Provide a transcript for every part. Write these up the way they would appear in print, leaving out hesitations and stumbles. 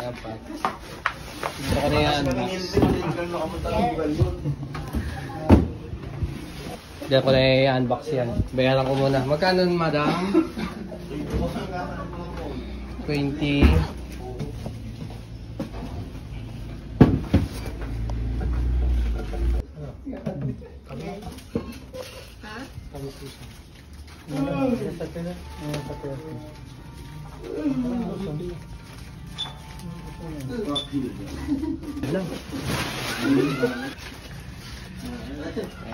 Dapat. Ito ka na yan. Hindi ko na i-unbox yan. Bayaran ko muna. Magkano madam? 20.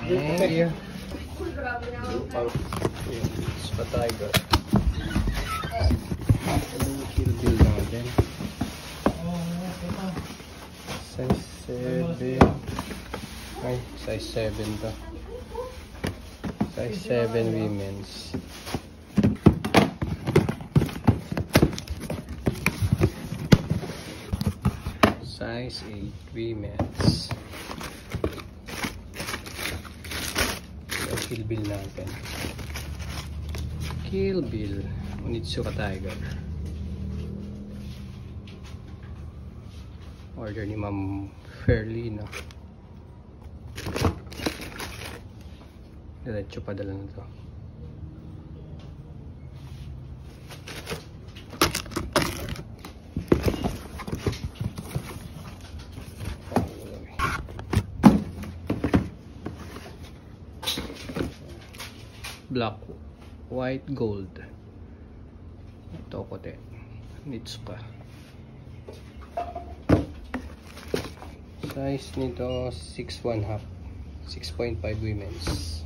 Thank you. It's a tiger. Kill Bill natin. Size 7. Ay, size 7 to. Size 7 women's. Size 8 women's. Kill Bill natin. Kill Bill. Onitsuka Tiger. Order ni Ma'am Ferlina. Diretso padala na to. Black, white, gold. Ito ko din. Nitsuka. Size nito 6.5. 6.5 women's.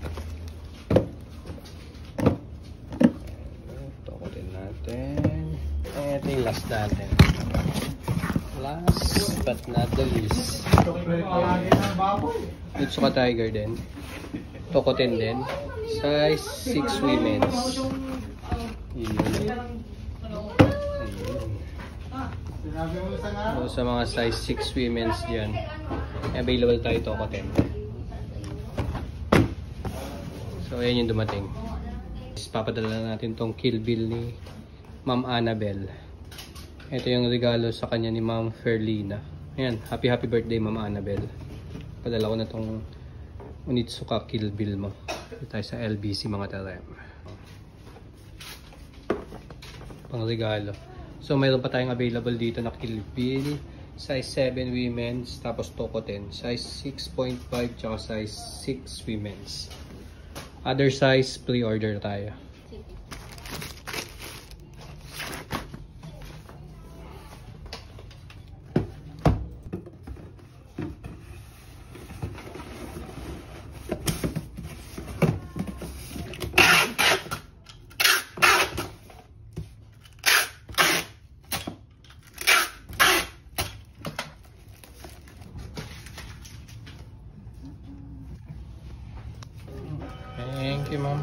Ito ko din natin. Ito yung last natin. Last but not the least. Nitsuka Tiger din. Tokoten din. Size 6 women's. So, sa mga size 6 women's dyan, available tayo Tokoten. So, ayan yung dumating. Papadala natin tong Kill Bill ni Ma'am Annabelle. Ito yung regalo sa kanya ni Ma'am Ferlina. Ayan, happy birthday Ma'am Annabelle. Padala ko na tong Onitsuka Kill Bill mo. Ito tayo sa LBC mga talem. Pang regalo. So mayroon pa tayong available dito na Kill Bill. Size 7 women's. Tapos Tokoten. Size 6.5 tsaka size 6 women's. Other size pre-order tayo. Thank you, ma'am.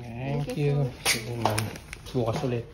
Thank you. Sige, ma'am. Bukas ulit.